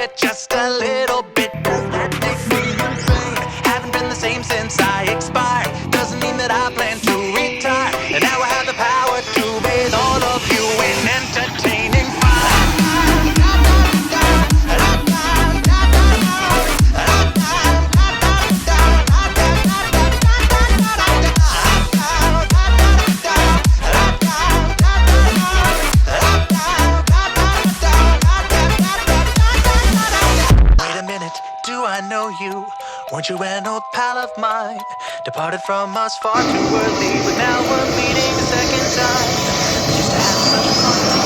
it just a little bit. Does that make me insane? Haven't been the same since I expired. Doesn't mean that I plan to retire. And now I have the power to bathe all of you in entertaining fire. Weren't you an old pal of mine? Departed from us far too early, but now we're meeting a second time. We used to have such fun.